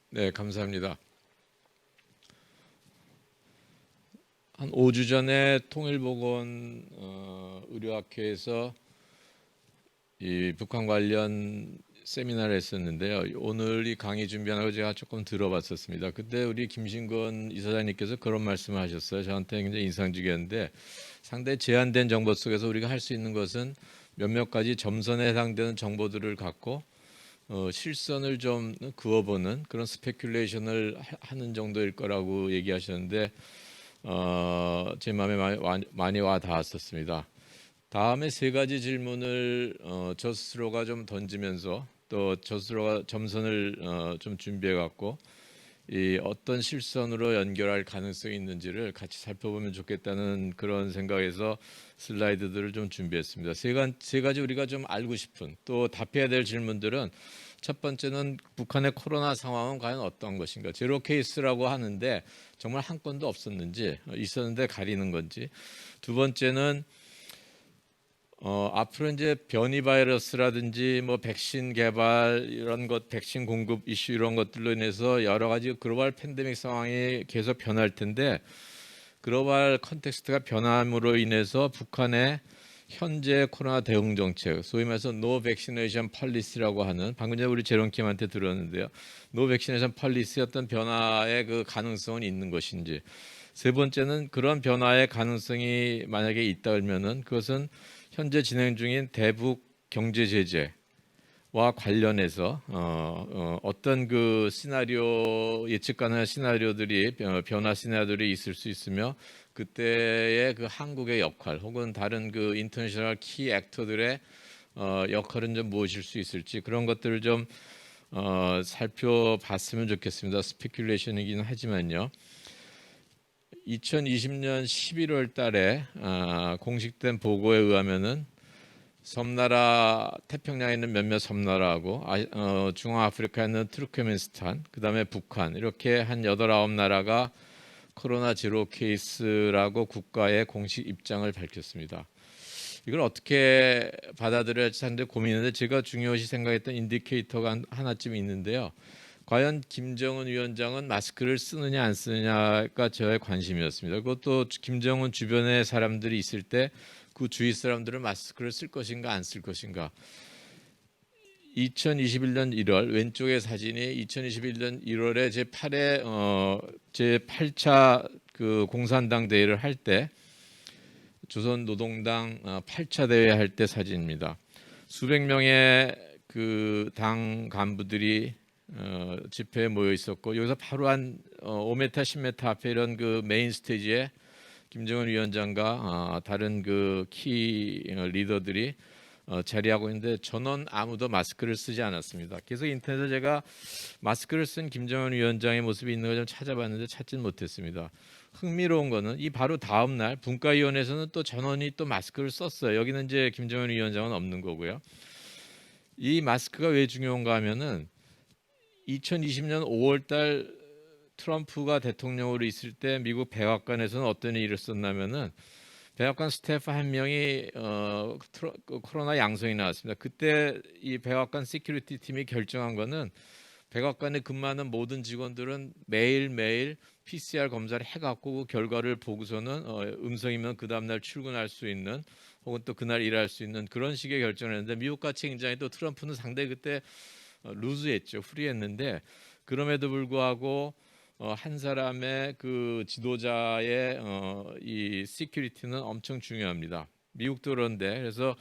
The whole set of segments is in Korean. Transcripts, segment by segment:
네, 감사합니다. 한 5주 전에 통일보건 의료학회에서 이 북한 관련 세미나를 했었는데요. 오늘 이 강의 준비하고 제가 조금 들어봤었습니다. 그때 우리 김신건 이사장님께서 그런 말씀을 하셨어요. 저한테 굉장히 인상적이었는데 상당히 제한된 정보 속에서 우리가 할 수 있는 것은 몇몇 가지 점선에 해당되는 정보들을 갖고 실선을 좀 그어보는 그런 스페큘레이션을 하는 정도일 거라고 얘기하셨는데 제 마음에 많이 와 닿았었습니다. 다음에 세 가지 질문을 저 스스로가 좀 던지면서 또 저 스스로가 점선을 좀 준비해 갖고 이 어떤 실선으로 연결할 가능성이 있는지를 같이 살펴보면 좋겠다는 그런 생각에서 슬라이드들을 좀 준비했습니다. 세 가지 우리가 좀 알고 싶은 또 답해야 될 질문들은 첫 번째는 북한의 코로나 상황은 과연 어떤 것인가. 제로 케이스라고 하는데 정말 한 건도 없었는지 있었는데 가리는 건지. 두 번째는 앞으로 이제 변이 바이러스라든지 뭐 백신 개발 이런 것, 백신 공급 이슈 이런 것들로 인해서 여러 가지 글로벌 팬데믹 상황이 계속 변할 텐데 글로벌 컨텍스트가 변함으로 인해서 북한의 현재 코로나 대응 정책, 소위 말해서 노 백시네이션 펄리시라고 하는 방금 전에 우리 제롬킴한테 들었는데요. 노 백시네이션 펄리시 어떤 변화의 그 가능성은 있는 것인지. 세 번째는 그런 변화의 가능성이 만약에 있다면은 그것은 현재 진행 중인 대북 경제 제재와 관련해서 어떤 그 시나리오 예측 가능한 시나리오들이 변화 시나리오들이 있을 수 있으며 그때의 그 한국의 역할 혹은 다른 그 인터내셔널 키 액터들의 역할은 좀 무엇일 수 있을지 그런 것들을 좀 살펴봤으면 좋겠습니다. 스페큘레이션이긴 하지만요. 2020년 11월 달에 공식된 보고에 의하면은 섬나라 태평양에 있는 몇몇 섬나라하고 중앙아프리카에 있는 투르크메니스탄 그다음에 북한 이렇게 한 8, 9나라가 코로나 제로 케이스라고 국가의 공식 입장을 밝혔습니다. 이걸 어떻게 받아들여야 할지 상당히 고민했는데 제가 중요시 생각했던 인디케이터가 하나쯤 있는데요. 과연 김정은 위원장은 마스크를 쓰느냐 안 쓰느냐가 저의 관심이었습니다. 그것도 김정은 주변에 사람들이 있을 때 그 주위 사람들은 마스크를 쓸 것인가 안 쓸 것인가. 2021년 1월 왼쪽의 사진이 2021년 1월에 제8차 그 공산당 대회를 할 때 조선노동당 8차 대회 할 때 사진입니다. 수백 명의 그 당 간부들이 집회에 모여 있었고 여기서 바로 한 5m, 10m 앞에 이런 그 메인 스테이지에 김정은 위원장과 다른 그 키 리더들이 자리하고 있는데 전원 아무도 마스크를 쓰지 않았습니다. 계속 인터넷에 제가 마스크를 쓴 김정은 위원장의 모습이 있는 걸 좀 찾아봤는데 찾지는 못했습니다. 흥미로운 거는 이 바로 다음 날 분과위원회에서는 또 전원이 또 마스크를 썼어요. 여기는 이제 김정은 위원장은 없는 거고요. 이 마스크가 왜 중요한가 하면은 2020년 5월 달 트럼프가 대통령으로 있을 때 미국 백악관에서는 어떤 일이 있었냐면은 백악관 스태프 한 명이 코로나 양성이 나왔습니다. 그때 이 백악관 시큐리티 팀이 결정한 거는 백악관에 근무하는 모든 직원들은 매일매일 PCR 검사를 해갖고 그 결과를 보고서는 음성이면 그 다음날 출근할 수 있는 혹은 또 그날 일할 수 있는 그런 식의 결정을 했는데 미국같이 굉장히 또 트럼프는 상당히 그때 루즈했죠. 프리했는데 그럼에도 불구하고 한 사람의 그 지도자의 이 시큐리티는 엄청 중요합니다. 미국도 그런데 그래서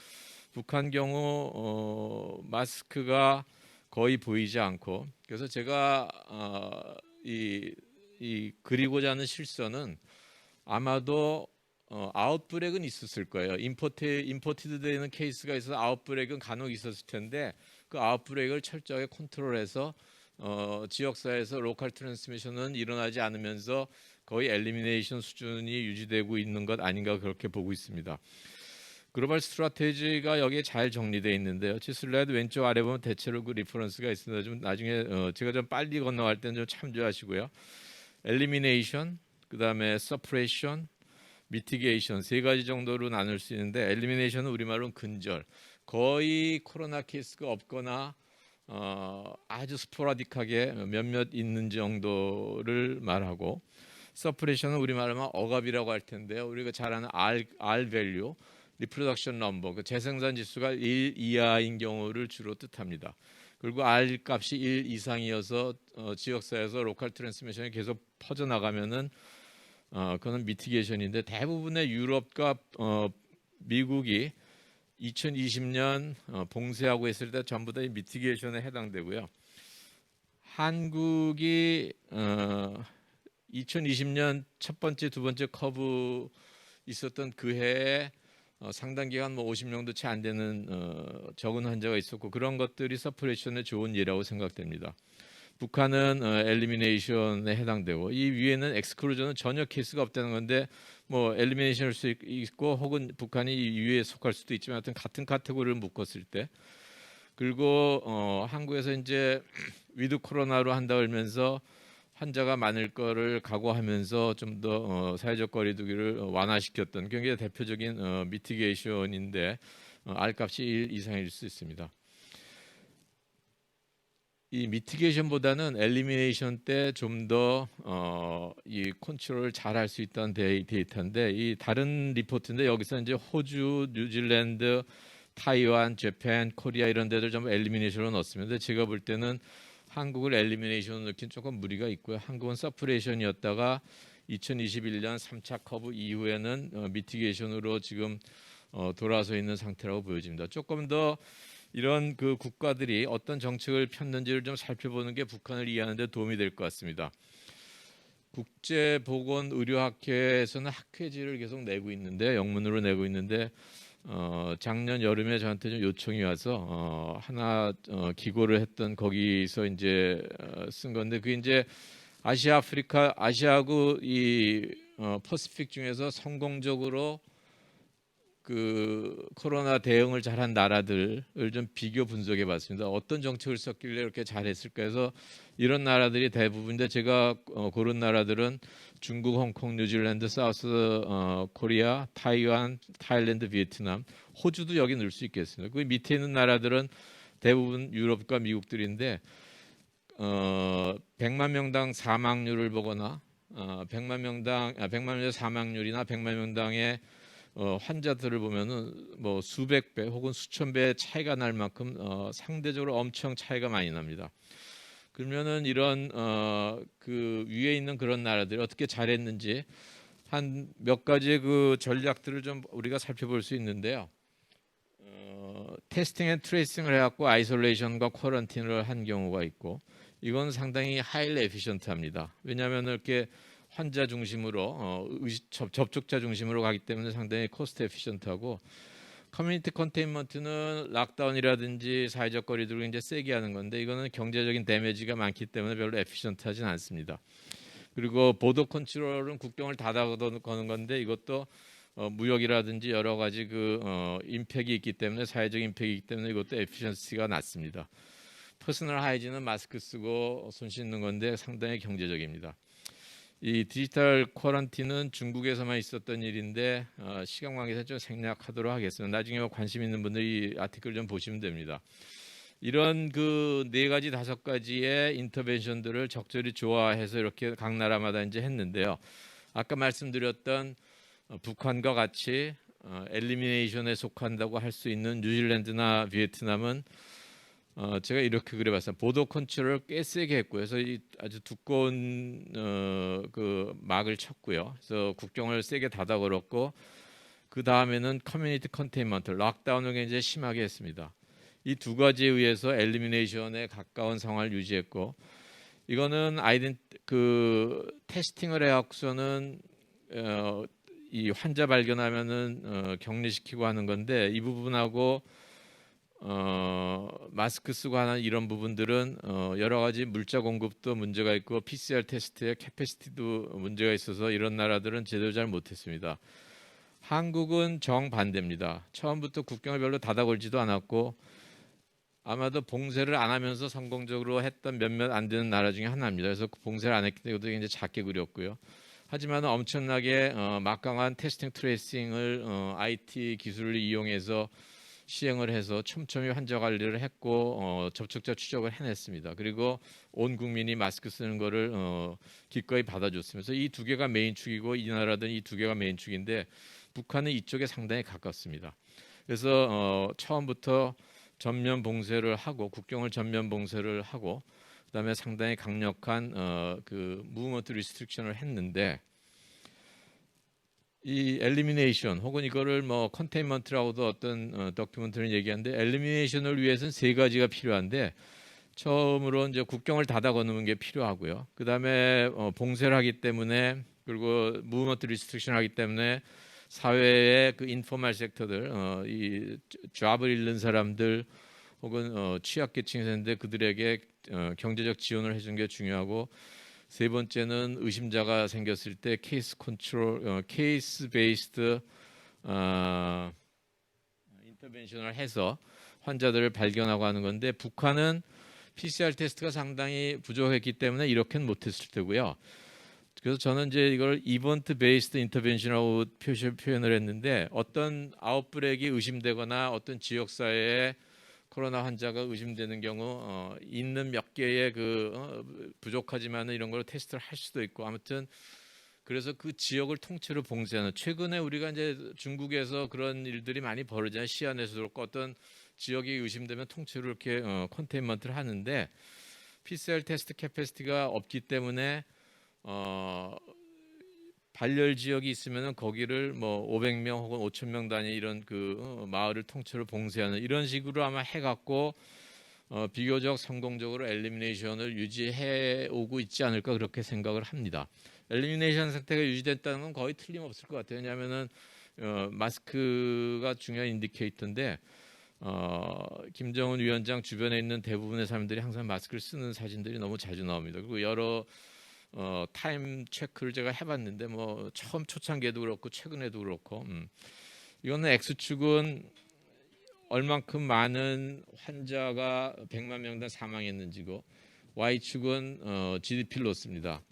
북한 경우 마스크가 거의 보이지 않고 그래서 제가 이 그리고자 하는 실선은 아마도 아웃브렉은 있었을 거예요. 임포티드 되는 케이스가 있어서 아웃브렉은 간혹 있었을 텐데 그 아웃브렉을 철저하게 컨트롤해서 지역사회에서 로컬 트랜스미션은 일어나지 않으면서 거의 엘리미네이션 수준이 유지되고 있는 것 아닌가 그렇게 보고 있습니다. 글로벌 스트라테지가 여기에 잘 정리되어 있는데요. 슬라이드 왼쪽 아래 보면 대체로 그 리퍼런스가 있습니다. 좀 나중에 제가 좀 빨리 건너갈 때는 좀 참조하시고요. 엘리미네이션, 그다음에 서프레이션, 미티게이션 세 가지 정도로 나눌 수 있는데 엘리미네이션은 우리말로는 근절. 거의 코로나 케이스가 없거나 아주 스포라딕하게 몇몇 있는 정도를 말하고, 서프레션은 우리말로 하면 억압이라고 할 텐데요. 우리가 잘 아는 R 밸류, 리프로덕션 넘버, 그 재생산 지수가 1 이하인 경우를 주로 뜻합니다. 그리고 R 값이 1 이상이어서 지역사회에서 로컬 트랜스미션이 계속 퍼져나가면은 그거는 미티게이션인데, 대부분의 유럽과 미국이 2020년 봉쇄하고 있을 때 전부 다 이 미티게이션에 해당되고요. 한국이 2020년 첫 번째, 두 번째 커브 있었던 그 해에 상당 기간 50명도 채 안 되는 적은 환자가 있었고, 그런 것들이 서프레이션의 좋은 예라고 생각됩니다. 북한은 엘리미네이션에 해당되고, 이 위에는 엑스클루전은 전혀 케이스가 없다는 건데, 뭐 엘리미네이션일 수 있고 혹은 북한이 이 위에 속할 수도 있지만 하여튼 같은 카테고리를 묶었을 때, 그리고 한국에서 이제 위드 코로나로 한다 그러면서 환자가 많을 거를 각오하면서 좀 더 사회적 거리두기를 완화시켰던 경기의 대표적인 미티게이션인데, R 값이 1 이상일 수 있습니다. 이 미티게이션보다는 엘리미네이션 때 좀 더 이 컨트롤을 잘 할 수 있다는 데이터인데, 이 다른 리포트인데 여기서 이제 호주, 뉴질랜드, 타이완, 재팬, 코리아 이런 데들 전부 엘리미네이션으로 넣었습니다. 제가 볼 때는 한국을 엘리미네이션으로 넣긴 조금 무리가 있고요. 한국은 서프레이션이었다가 2021년 3차 커브 이후에는 미티게이션으로 지금 돌아서 있는 상태라고 보여집니다. 조금 더 이런 그 국가들이 어떤 정책을 폈는지를 좀 살펴보는 게 북한을 이해하는 데 도움이 될 것 같습니다. 국제보건의료학회에서는 학회지를 계속 내고 있는데, 영문으로 내고 있는데, 작년 여름에 저한테 좀 요청이 와서 하나 기고를 했던, 거기서 이제 쓴 건데, 그게 이제 아시아, 아프리카, 아시아하고 이 퍼시픽 중에서 성공적으로 그 코로나 대응을 잘한 나라들을 좀 비교 분석해 봤습니다. 어떤 정책을 썼길래 이렇게 잘했을까 해서, 이런 나라들이 대부분인데, 제가 고른 나라들은 중국, 홍콩, 뉴질랜드, 사우스 코리아, 타이완, 타일랜드, 베트남, 호주도 여기 넣을 수 있겠습니다. 그 밑에 있는 나라들은 대부분 유럽과 미국들인데, 100만 명당 사망률을 보거나 100만 명당 사망률이나 100만 명당의 환자들을 보면은 뭐 수백 배 혹은 수천 배 차이가 날 만큼 상대적으로 엄청 차이가 많이 납니다. 그러면은 이런 그 위에 있는 그런 나라들이 어떻게 잘했는지 한 몇 가지 그 전략들을 좀 우리가 살펴볼 수 있는데요. 테스팅 앤 트레이싱을 해갖고 아이솔레이션과 쿼런틴을 한 경우가 있고, 이건 상당히 하이리 에피션트합니다. 왜냐하면 이렇게 환자 중심으로 접촉자 중심으로 가기 때문에 상당히 코스트 에피션트하고, 커뮤니티 컨테인먼트는 락다운이라든지 사회적 거리두기를 이제 세게 하는 건데, 이거는 경제적인 데미지가 많기 때문에 별로 에피션트하진 않습니다. 그리고 보더 컨트롤은 국경을 닫아 거는 건데, 이것도 무역이라든지 여러 가지 그 임팩이 있기 때문에, 사회적 임팩이 있기 때문에 이것도 에피션시가 낮습니다. 퍼스널 하이진은 마스크 쓰고 손 씻는 건데 상당히 경제적입니다. 이 디지털 쿼런틴은 중국에서만 있었던 일인데 시간 관계에서 좀 생략하도록 하겠습니다. 나중에 관심 있는 분들이 이 아티클 좀 보시면 됩니다. 이런 그 4가지 5가지의 인터벤션들을 적절히 조화해서 이렇게 각 나라마다 이제 했는데요. 아까 말씀드렸던 북한과 같이 엘리미네이션에 속한다고 할 수 있는 뉴질랜드나 베트남은 제가 이렇게 그려봤어요. 보도 컨트롤을 꽤 세게 했고요. 그래서 아주 두꺼운 그 막을 쳤고요. 그래서 국경을 세게 닫아 걸었고, 그 다음에는 커뮤니티 컨테인먼트, 락다운을 굉장히 심하게 했습니다. 이 2가지에 의해서 엘리미네이션에 가까운 상황을 유지했고, 이거는 그 테스팅을 해갖고서는 이 환자 발견하면은 격리시키고 하는 건데, 이 부분하고 마스크 쓰고 하는 이런 부분들은 여러 가지 물자 공급도 문제가 있고 PCR 테스트의 캐패시티도 문제가 있어서 이런 나라들은 제대로 잘 못했습니다. 한국은 정반대입니다. 처음부터 국경을 별로 닫아 걸지도 않았고, 아마도 봉쇄를 안 하면서 성공적으로 했던 몇몇 안 되는 나라 중에 하나입니다. 그래서 봉쇄를 안 했기 때문에 굉장히 작게 그렸고요. 하지만 엄청나게 막강한 테스팅 트레이싱을 IT 기술을 이용해서 시행을 해서 촘촘히 환자 관리를 했고 접촉자 추적을 해냈습니다. 그리고 온 국민이 마스크 쓰는 거를 기꺼이 받아줬으면서 이 두 개가 메인 축이고 이 나라든 이 두 개가 메인 축인데 북한은 이쪽에 상당히 가깝습니다. 그래서 처음부터 전면 봉쇄를 하고 국경을 전면 봉쇄를 하고 그다음에 상당히 강력한 그 무브먼트 리스트릭션을 했는데 이 엘리미네이션 혹은 이거를 뭐 컨테인먼트라고도 어떤 다큐멘터리는 얘기하는데 엘리미네이션을 위해서는 세 가지가 필요한데 처음으로 이제 국경을 닫아 거는 게 필요하고요. 그다음에 봉쇄를 하기 때문에 그리고 무브먼트 리스트릭션 하기 때문에 사회의 그 인포멀 섹터들 이 잡을 잃는 사람들 혹은 취약계층에서 있는데 그들에게 경제적 지원을 해주는 게 중요하고 세 번째는 의심자가 생겼을 때 케이스 컨트롤, 케이스 베이스드 인터벤션을 해서 환자들을 발견하고 하는 건데 북한은 PCR 테스트가 상당히 부족했기 때문에 이렇게는 못했을 테고요. 그래서 저는 이제 이걸 이벤트 베이스드 인터벤션이라고 표현을 했는데 어떤 아웃브레이크가 의심되거나 어떤 지역 사회에 코로나 환자가 의심되는 경우 있는 몇 개의 부족하지만은 이런 걸 테스트를 할 수도 있고 아무튼 그래서 그 지역을 통째로 봉쇄하는 최근에 우리가 이제 중국에서 그런 일들이 많이 벌어지잖아요. 시안에서도 그렇고 어떤 지역이 의심되면 통째로 이렇게 컨테인먼트를 하는데 PCR 테스트 캐패시티가 없기 때문에 발열 지역이 있으면은 거기를 뭐 500명 혹은 5,000명 단위 이런 마을을 통째로 봉쇄하는 이런 식으로 아마 해갖고 비교적 성공적으로 엘리미네이션을 유지해 오고 있지 않을까 그렇게 생각을 합니다. 엘리미네이션 상태가 유지됐다는 건 거의 틀림없을 것 같아요. 왜냐하면은 마스크가 중요한 인디케이터인데 김정은 위원장 주변에 있는 대부분의 사람들이 항상 마스크를 쓰는 사진들이 너무 자주 나옵니다. 그리고 여러 타임 체크를 제가 해봤는데 뭐 처음 초창기에도 그렇고 최근에도 그렇고 이거는 X축은 얼만큼 많은 환자가 100만 명당 사망했는지고 Y축은 GDP 로스입니다.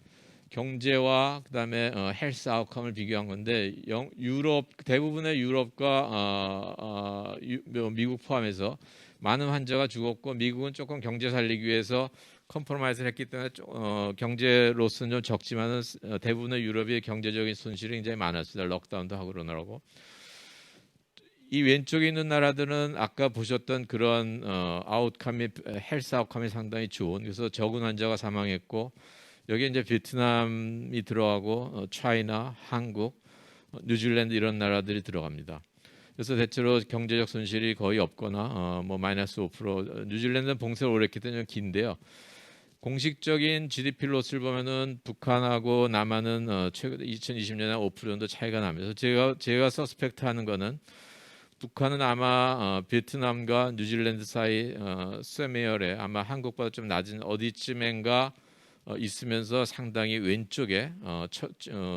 경제와 그다음에 헬스 아웃컴을 비교한 건데 유럽 대부분의 유럽과 미국 포함해서 많은 환자가 죽었고 미국은 조금 경제 살리기 위해서 컴프로마이즈를 했기 때문에 경제 로스는 좀 적지만은 대부분의 유럽의 경제적인 손실이 굉장히 많았습니다. 록다운도 하고 그러느라고. 이 왼쪽에 있는 나라들은 아까 보셨던 그런 아웃컴이 헬스 아웃컴이 상당히 좋은 그래서 적은 환자가 사망했고 여기 이제 베트남이 들어가고 차이나, 한국, 뉴질랜드 이런 나라들이 들어갑니다. 그래서 대체로 경제적 손실이 거의 없거나 뭐 마이너스 5% 뉴질랜드는 봉쇄를 오래 했기 때문에 긴데요. 공식적인 GDP 로스를 보면은 북한하고 남한은 최근 2020년에 5% 정도 차이가 나면서 제가 서스펙트하는 거는 북한은 아마 베트남과 뉴질랜드 사이 세미열에 아마 한국보다 좀 낮은 어디쯤인가 있으면서 상당히 왼쪽에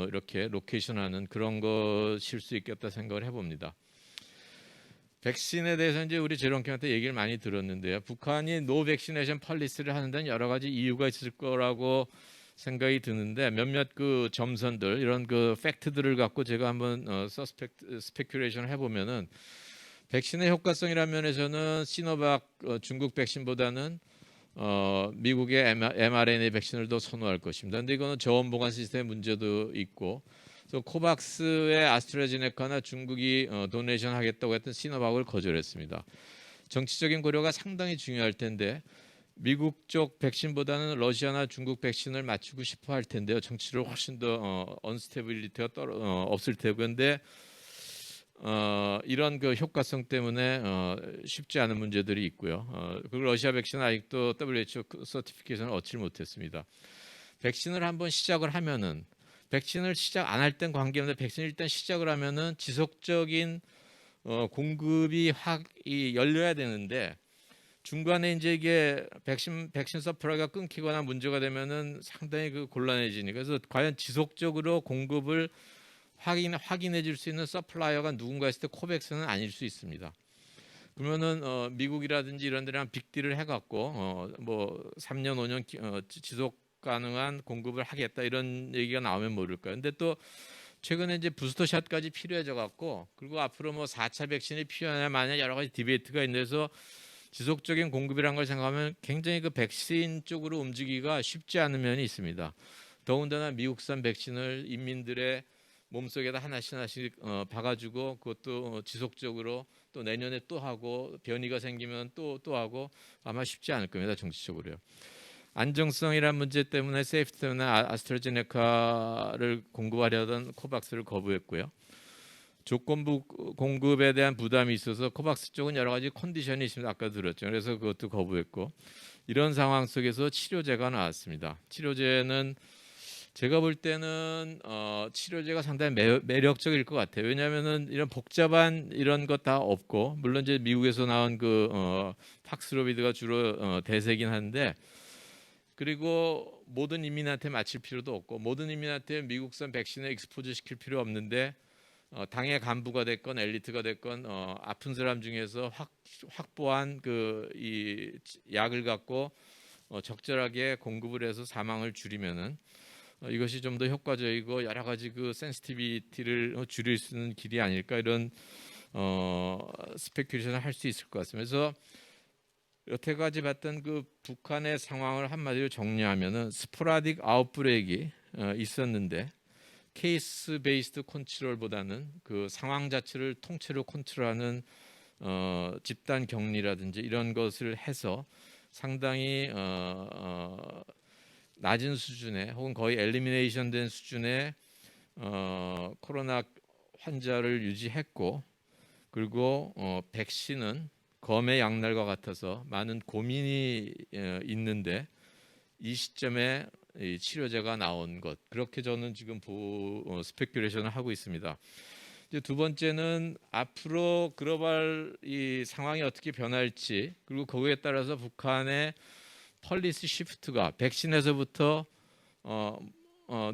이렇게 로케이션하는 그런 것일 수 있겠다 생각을 해봅니다. 백신에 대해서 이제 우리 제롬킴한테 얘기를 많이 들었는데요. 북한이 노 백시네이션 펄리스를 하는 데는 여러 가지 이유가 있을 거라고 생각이 드는데 몇몇 그 점선들 이런 그 팩트들을 갖고 제가 한번 스페큘레이션을 해보면은 백신의 효과성이라는 면에서는 시노박 중국 백신보다는 미국의 mRNA 백신을 더 선호할 것입니다. 근데 이거는 저온 보관 시스템 문제도 있고 그래서 코박스의 아스트라제네카나 중국이 도네이션 하겠다고 했던 시노박을 거절했습니다. 정치적인 고려가 상당히 중요할 텐데 미국 쪽 백신보다는 러시아나 중국 백신을 맞추고 싶어 할 텐데요. 정치로 훨씬 더 언스테빌리티가 없을 테고 그런데 이런 그 효과성 때문에 쉽지 않은 문제들이 있고요. 그리고 러시아 백신은 아직도 WHO 서티피케이션을 얻지 못했습니다. 백신을 한번 시작을 하면은 백신을 시작 안 할 땐 관계없는데 백신을 일단 시작을 하면은 지속적인 공급이 열려야 되는데 중간에 이제 이게 백신 서플라이가 끊기거나 문제가 되면은 상당히 곤란해지니까 그래서 과연 지속적으로 공급을 확인해 줄 수 있는 서플라이어가 누군가 있을 때 코백스는 아닐 수 있습니다. 그러면은 미국이라든지 이런 데랑 빅딜을 해갖고 뭐 3년 5년 지속 가능한 공급을 하겠다 이런 얘기가 나오면 모를까요. 근데 또 최근에 이제 부스터샷까지 필요해져 갖고, 그리고 앞으로 뭐 4차 백신이 필요하냐 마냐 여러 가지 디베이트가 있는데서 지속적인 공급이란 걸 생각하면 굉장히 그 백신 쪽으로 움직이기가 쉽지 않은 면이 있습니다. 더군다나 미국산 백신을 인민들의 몸속에다 하나씩 박아주고, 그것도 지속적으로 또 내년에 또 하고, 변이가 생기면 또 하고, 아마 쉽지 않을 겁니다, 정치적으로요. 안정성이란 문제 때문에 세이프티 때문에 아스트라제네카를 공급하려던 코박스를 거부했고요. 조건부 공급에 대한 부담이 있어서 코박스 쪽은 여러 가지 컨디션이 있습니다. 아까 들었죠. 그래서 그것도 거부했고, 이런 상황 속에서 치료제가 나왔습니다. 치료제는 제가 볼 때는 치료제가 상당히 매력적일 것 같아요. 왜냐하면은 이런 복잡한 이런 것 다 없고, 물론 이제 미국에서 나온 그 팍스로비드가 주로 대세긴 한데, 그리고 모든 인민한테 맞힐 필요도 없고, 모든 인민한테 미국산 백신에 익스포즈 시킬 필요 없는데, 당의 간부가 됐건 엘리트가 됐건 아픈 사람 중에서 확보한 그 이 약을 갖고 적절하게 공급을 해서 사망을 줄이면은 이것이 좀 더 효과적이고 여러 가지 그 센시티비티를 줄일 수 있는 길이 아닐까, 이런 스페큘레이션을 할 수 있을 것 같습니다. 그래서 여태까지 봤던 그 북한의 상황을 한마디로 정리하면은 스포라딕 아웃브레이크가 있었는데, 케이스 베이스드 컨트롤보다는 그 상황 자체를 통째로 컨트롤하는 집단 격리라든지 이런 것을 해서 상당히 낮은 수준의, 혹은 거의 엘리미네이션 된 수준의 코로나 환자를 유지했고, 그리고 백신은 검의 양날과 같아서 많은 고민이 있는데 이 시점에 이 치료제가 나온 것, 그렇게 저는 지금 스페큘레이션을 하고 있습니다. 이제 두 번째는 앞으로 글로벌 이 상황이 어떻게 변할지, 그리고 거기에 따라서 북한의 펄리시 시프트가 백신에서부터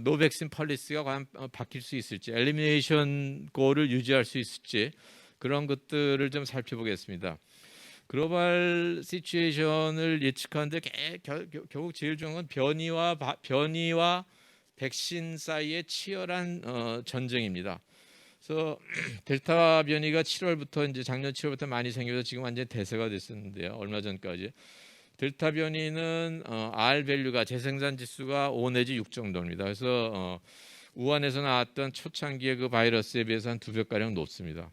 노백신 펄리시가 과연 바뀔 수 있을지, 엘리미네이션 골을 유지할 수 있을지, 그런 것들을 좀 살펴보겠습니다. 글로벌 시츄에이션을 예측하는데 결국 제일 중요한 건 변이와 백신 사이의 치열한 전쟁입니다. 그래서 델타 변이가 7월부터 이제 작년 7월부터 많이 생겨서 지금 완전 대세가 됐었는데요. 얼마 전까지 델타 변이는 R 밸류가, 재생산 지수가 5 내지 6 정도입니다. 그래서 우한에서 나왔던 초창기의 그 바이러스에 비해서 한 2배 가량 높습니다.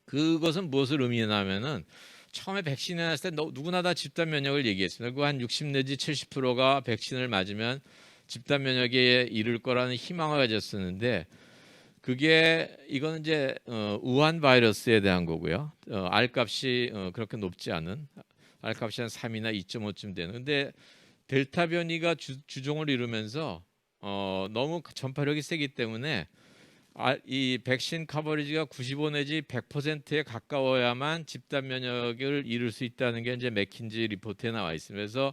그것은 무엇을 의미하냐면은 처음에 백신이 나왔을 때 누구나 다 집단 면역을 얘기했습니다. 그 한 60 내지 70%가 백신을 맞으면 집단 면역에 이를 거라는 희망을 가졌었는데, 그게 이거는 이제 우한 바이러스에 대한 거고요. R 값이 그렇게 높지 않은, R 값이 한 3이나 2.5쯤 되는. 근데 델타 변이가 주종을 이루면서 너무 전파력이 세기 때문에 이 백신 커버리지가 95 내지 100%에 가까워야만 집단 면역을 이룰 수 있다는 게 이제 맥킨지 리포트에 나와 있습니다. 그래서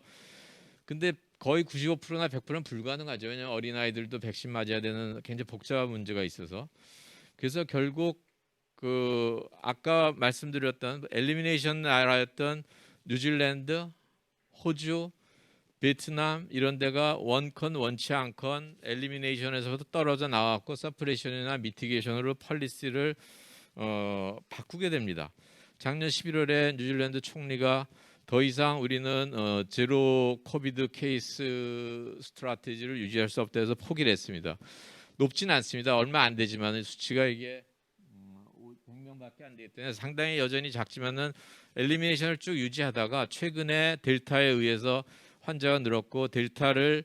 근데 거의 95%나 100%는 불가능하죠. 왜냐하면 어린아이들도 백신 맞아야 되는 굉장히 복잡한 문제가 있어서. 그래서 결국 그 아까 말씀드렸던 엘리미네이션 나라였던 뉴질랜드, 호주, 베트남 이런 데가 원컨 원치 않건 엘리미네이션에서부터 떨어져 나왔고 서프레이션이나 미티게이션으로 펄리시를 바꾸게 됩니다. 작년 11월에 뉴질랜드 총리가 더 이상 우리는 제로 코비드 케이스 스트라테지를 유지할 수 없다 해서 포기를 했습니다. 높진 않습니다. 얼마 안 되지만 수치가 이게 100명밖에 안 되기 때문에 상당히 여전히 작지만은 엘리미네이션을 쭉 유지하다가 최근에 델타에 의해서 환자가 늘었고, 델타를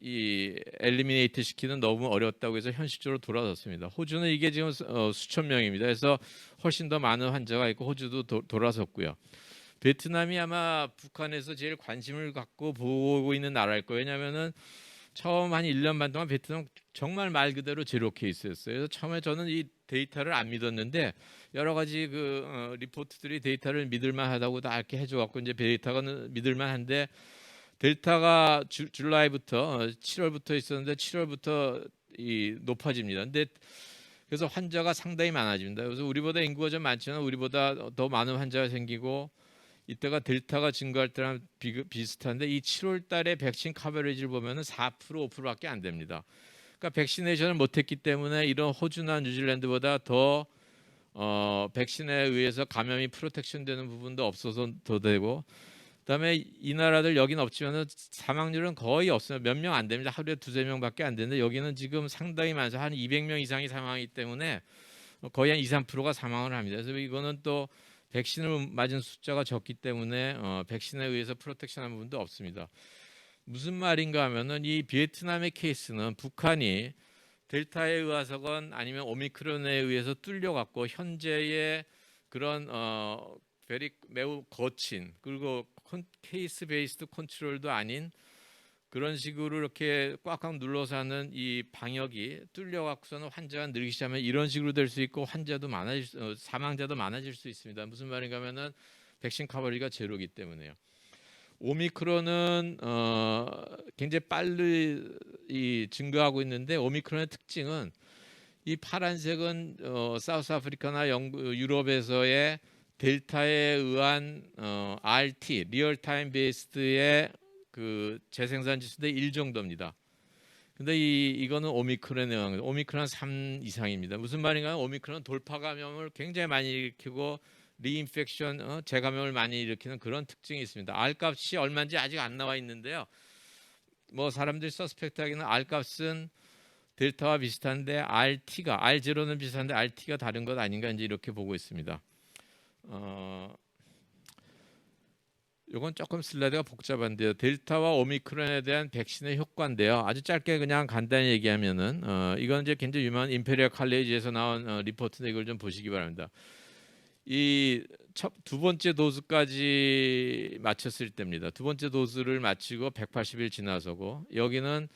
이 엘리미네이트 시키는 너무 어렵다고 해서 현실적으로 돌아섰습니다. 호주는 이게 지금 수천 명입니다. 그래서 훨씬 더 많은 환자가 있고 호주도 돌아섰고요. 베트남이 아마 북한에서 제일 관심을 갖고 보고 있는 나라일 거예요. 왜냐하면은 처음 한 1년 반 동안 베트남 정말 말 그대로 제로 케이스였어요. 그래서 처음에 저는 이 데이터를 안 믿었는데 여러 가지 그 리포트들이 데이터를 믿을만하다고 다 이렇게 해줘갖고 이제 데이터가 믿을만한데, 델타가 줄라이부터 7월부터 있었는데 7월부터 이 높아집니다. 근데 그래서 환자가 상당히 많아집니다. 그래서 우리보다 인구가 좀 많지만 우리보다 더 많은 환자가 생기고, 이때가 델타가 증가할 때랑 비슷한데 이 7월 달에 백신 커버리지를 보면은 4% 5%밖에 안 됩니다. 그러니까 백시네이션을 못했기 때문에 이런 호주나 뉴질랜드보다 더 백신에 의해서 감염이 프로텍션 되는 부분도 없어서 더 되고, 그다음에 이 나라들 여기는 없지만은 사망률은 거의 없어요. 몇 명 안 됩니다. 하루에 두세 명밖에 안 되는데 여기는 지금 상당히 많아서 한 200명 이상이 사망하기 때문에 거의 한 2, 3%가 사망을 합니다. 그래서 이거는 또 백신을 맞은 숫자가 적기 때문에 백신에 의해서 프로텍션한 부분도 없습니다. 무슨 말인가 하면은 이 베트남의 케이스는 북한이 델타에 의해서건 아니면 오미크론에 의해서 뚫려갖고 현재의 그런 매우 거친 그리고 케이스 베이스드 컨트롤도 아닌 그런 식으로 이렇게 꽉꽉 눌러서 하는 이 방역이 뚫려갖고서는 환자가 늘기 시작하면 이런 식으로 될 수 있고 환자도 사망자도 많아질 수 있습니다. 무슨 말인가 하면은 백신 커버리가 제로이기 때문에요. 오미크론은 굉장히 빨리 증가하고 있는데 오미크론의 특징은 이 파란색은 사우스 아프리카나 유럽에서의 델타에 의한 RT 리얼타임 베이스드의 그 재생산 지수인데 1 정도입니다. 근데 이거는 오미크론에 의한 거죠. 오미크론 3 이상입니다. 무슨 말인가 하면 오미크론 돌파 감염을 굉장히 많이 일으키고 리인펙션 재감염을 많이 일으키는 그런 특징이 있습니다. R 값이 얼마인지 아직 안 나와 있는데요. 뭐 사람들이 서스펙트하기는 R 값은 델타와 비슷한데 R0는 비슷한데 RT가 다른 것 아닌가 이제 이렇게 보고 있습니다. 이건 조금 슬라이드가 복잡한데요. 델타와 오미크론에 대한 백신의 효과인데요. 아주 짧게 그냥 간단히 얘기하면은 이건 이제 굉장히 유명한 임페리얼 칼리지에서 나온 리포트인데 이걸 좀 보시기 바랍니다. 이 두 번째 도수까지 마쳤을 때입니다. 두 번째 도수를 마치고 180일 지나서고 여기는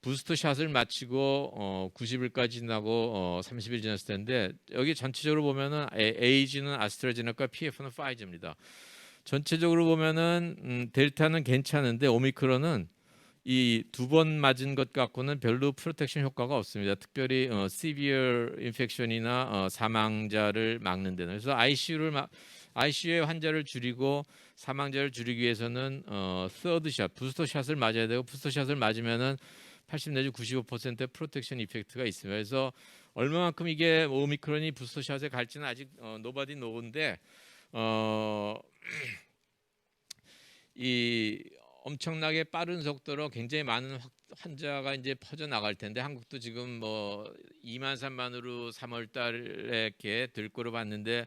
부스터 샷을 마치고 90일까지 지나고 30일 지났을 텐데 여기 전체적으로 보면은 A는 아스트라제네카, PF는 파이저입니다. 전체적으로 보면은 델타는 괜찮은데 오미크론은 이 두 번 맞은 것 갖고는 별로 프로텍션 효과가 없습니다. 특별히 severe 인펙션이나 사망자를 막는 데는. 그래서 ICU의 환자를 줄이고 사망자를 줄이기 위해서는 서드 샷, 부스터 샷을 맞아야 되고 부스터 샷을 맞으면은 80 내지 95%의 프로텍션 이펙트가 있습니다. 그래서 얼마만큼 이게 오미크론이 부스터 샷에 갈지는 아직 nobody know인데 이 엄청나게 빠른 속도로 굉장히 많은 환자가 이제 퍼져 나갈 텐데 한국도 지금 뭐 2만 3만으로 3월 달에 이렇게 될 거로 봤는데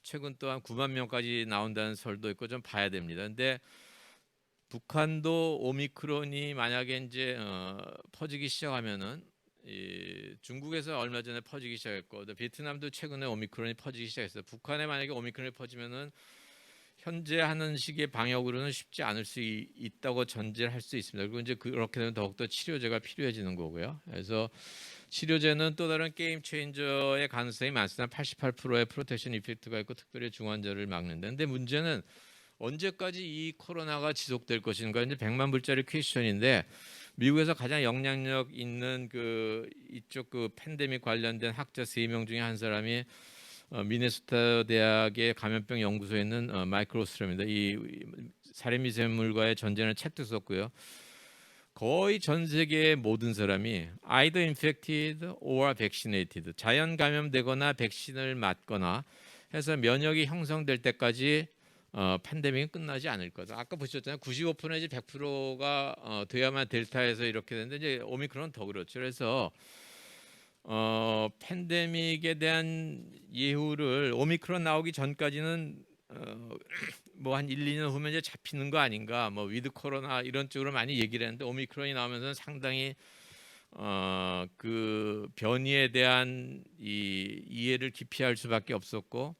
최근 또한 9만 명까지 나온다는 설도 있고 좀 봐야 됩니다. 근데 북한도 오미크론이 만약에 이제 퍼지기 시작하면은 중국에서 얼마 전에 퍼지기 시작했고 베트남도 최근에 오미크론이 퍼지기 시작했어요. 북한에 만약에 오미크론이 퍼지면은 현재 하는 식의 방역으로는 쉽지 않을 수 있다고 전제를 할 수 있습니다. 그리고 이제 그렇게 되면 더욱더 치료제가 필요해지는 거고요. 그래서 치료제는 또 다른 게임 체인저의 가능성이 많습니다. 88%의 프로텍션 이펙트가 있고 특별히 중환자를 막는데, 근데 문제는 언제까지 이 코로나가 지속될 것인가 이제 100만 불짜리 퀘스천인데 미국에서 가장 영향력 있는 이쪽 팬데믹 관련된 학자 3명 중에 한 사람이 미네소타 대학의 감염병 연구소에 있는 마이클 오스트럼입니다. 이 살인미생물과의 전쟁을 책도 썼고요. 거의 전 세계의 모든 사람이 either infected or vaccinated, 자연 감염되거나 백신을 맞거나 해서 면역이 형성될 때까지 팬데믹은 끝나지 않을 거다. 아까 보셨잖아요. 95% 내지 100%가 돼야만 델타에서 이렇게 되는데 이제 오미크론은 더 그렇죠. 그래서 팬데믹에 대한 예후를 오미크론 나오기 전까지는 뭐 한 1, 2년 후면 이제 잡히는 거 아닌가, 뭐 위드 코로나 이런 쪽으로 많이 얘기를 했는데 오미크론이 나오면서 상당히 그 변이에 대한 이해를 깊이 할 수밖에 없었고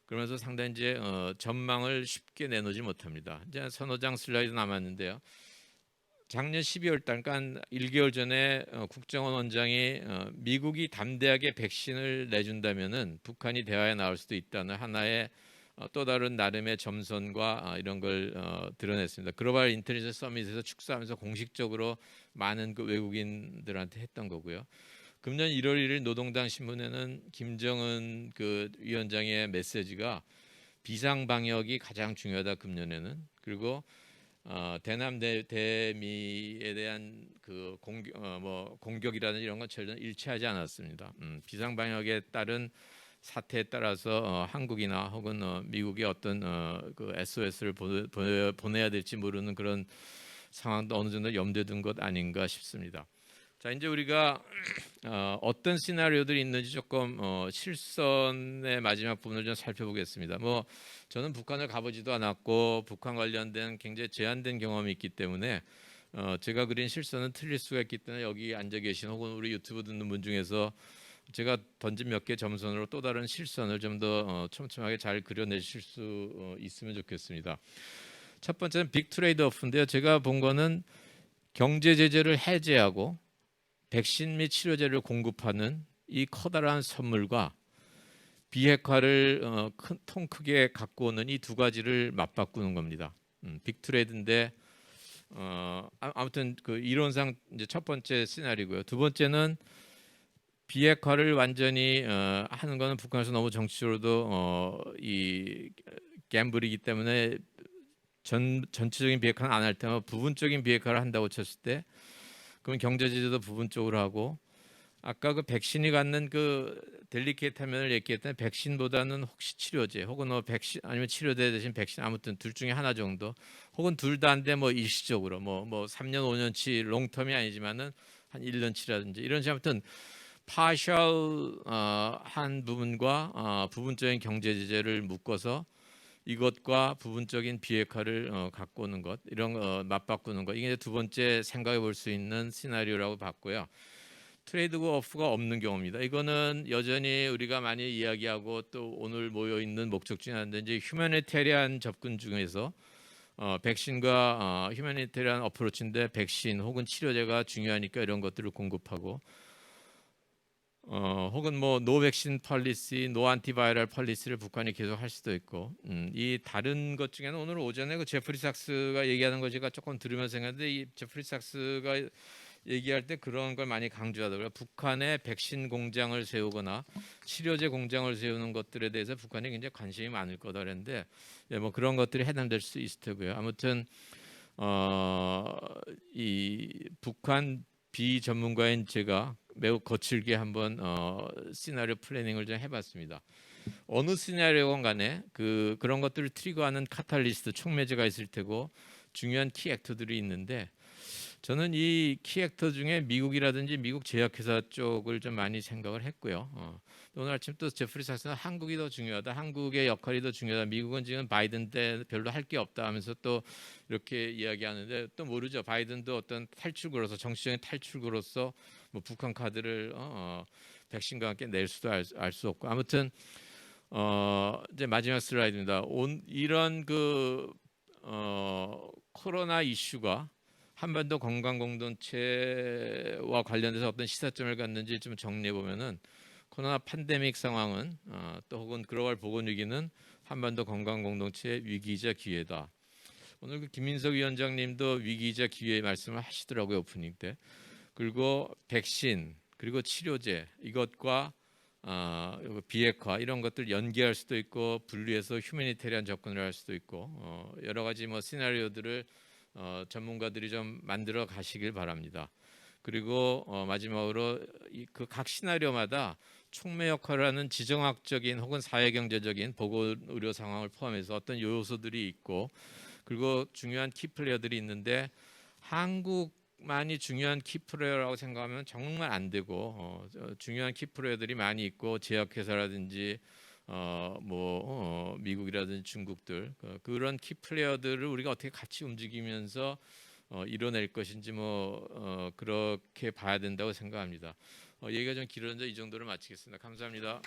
그러면서 상당히 이제 전망을 쉽게 내놓지 못합니다. 이제 서너 장 슬라이드 남았는데요. 작년 12월 달, 그러니까 1개월 전에 국정원 원장이 미국이 담대하게 백신을 내준다면은 북한이 대화에 나올 수도 있다는 하나의 또 다른 나름의 점선과 이런 걸 드러냈습니다. 글로벌 인텔리전스 서밋에서 축소하면서 공식적으로 많은 그 외국인들한테 했던 거고요. 금년 1월 1일 노동당 신문에는 김정은 그 위원장의 메시지가 비상 방역이 가장 중요하다 금년에는, 그리고 대남 대미에 대한 그 공격이라든지 이런 건 전혀 일치하지 않았습니다. 비상 방역에 따른 사태에 따라서 한국이나 혹은 미국의 어떤 그 SOS를 보내야 될지 모르는 그런 상황도 어느 정도 염두에 둔 것 아닌가 싶습니다. 자, 이제 우리가 어떤 시나리오들이 있는지 조금 실선의 마지막 부분을 좀 살펴보겠습니다. 저는 북한을 가보지도 않았고 북한 관련된 굉장히 제한된 경험이 있기 때문에 제가 그린 실선은 틀릴 수가 있기 때문에 여기 앉아 계신 혹은 우리 유튜브 듣는 분 중에서 제가 던진 몇 개 점선으로 또 다른 실선을 좀 더 촘촘하게 잘 그려내실 수 있으면 좋겠습니다. 첫 번째는 빅 트레이드 오프인데요. 제가 본 거는 경제 제재를 해제하고 백신 및 치료제를 공급하는 이 커다란 선물과 비핵화를 통 크게 갖고 오는 이 두 가지를 맞바꾸는 겁니다. 빅 트레이드인데 아무튼 그 이론상 이제 첫 번째 시나리오고요. 두 번째는 비핵화를 완전히 하는 것은 북한에서 너무 정치적으로도 이 갬블이기 때문에 전체적인 비핵화는 안 할 때만 부분적인 비핵화를 한다고 쳤을 때 그러면 경제 제재도 부분적으로 하고 아까 그 백신이 갖는 그 델리케이트한 면을 얘기했던 백신보다는 혹시 치료제 혹은 백신 아니면 치료제 대신 백신 아무튼 둘 중에 하나 정도 혹은 둘 다 안 돼 일시적으로 3년 5년치 롱텀이 아니지만은 한 1년치라든지 이런 식으로 아무튼 파셜 한 부분과 부분적인 경제 제재를 묶어서 이것과 부분적인 비핵화를 갖고 오는 것 이런 맞바꾸는 것 이게 두 번째 생각해 볼 수 있는 시나리오라고 봤고요. 트레이드 오프가 없는 경우입니다. 이거는 여전히 우리가 많이 이야기하고 또 오늘 모여 있는 목적 중에 하나인데 이제 휴머니테리안 접근 중에서 백신과 휴머니테리안 어프로치인데 백신 혹은 치료제가 중요하니까 이런 것들을 공급하고 혹은 노 백신 펄리시, 노 안티바이럴 펄리시를 북한이 계속 할 수도 있고 이 다른 것 중에는 오늘 오전에 그 제프리 삭스가 얘기하는 거 제가 조금 들으면서 생각했는데 이 제프리 삭스가 얘기할 때 그런 걸 많이 강조하더라고요. 북한의 백신 공장을 세우거나 치료제 공장을 세우는 것들에 대해서 북한이 굉장히 관심이 많을 거다 그랬는데 그런 것들이 해당될 수 있을 테고요. 아무튼 이 북한 비전문가인 제가 매우 거칠게 한번 시나리오 플래닝을 좀 해봤습니다. 어느 시나리오건 간에 그런 것들을 트리거하는 카탈리스트 촉매제가 있을 테고 중요한 키 액터들이 있는데 저는 이 키 액터 중에 미국이라든지 미국 제약회사 쪽을 좀 많이 생각을 했고요. 오늘 아침 또 제프리 삭스는 한국이 더 중요하다. 한국의 역할이 더 중요하다. 미국은 지금 바이든 때 별로 할 게 없다 하면서 또 이렇게 이야기하는데 또 모르죠. 바이든도 어떤 탈출구로서 정치적인 탈출구로서 북한 카드를 백신과 함께 낼 수도 알 수 없고 아무튼 이제 마지막 슬라이드입니다. 이런 코로나 이슈가 한반도 건강 공동체와 관련돼서 어떤 시사점을 갖는지 좀 정리해 보면은 코로나 팬데믹 상황은 또 혹은 글로벌 보건 위기는 한반도 건강 공동체의 위기이자 기회다. 오늘 그 김민석 위원장님도 위기이자 기회의 말씀을 하시더라고요 오프닝 때. 그리고 백신 그리고 치료제 이것과 비핵화 이런 것들 연계할 수도 있고 분리해서 휴머니테리안 접근을 할 수도 있고 여러 가지 시나리오들을 전문가들이 좀 만들어 가시길 바랍니다. 그리고 마지막으로 그 각 시나리오마다 촉매 역할을 하는 지정학적인 혹은 사회경제적인 보건 의료 상황을 포함해서 어떤 요소들이 있고 그리고 중요한 키플레이어들이 있는데 한국만이 중요한 키플레이어라고 생각하면 정말 안 되고 중요한 키플레이어들이 많이 있고 제약회사라든지 미국이라든지 중국들 그런 키플레이어들을 우리가 어떻게 같이 움직이면서 이뤄낼 것인지 그렇게 봐야 된다고 생각합니다. 얘기가 좀 길었는데 이 정도로 마치겠습니다. 감사합니다.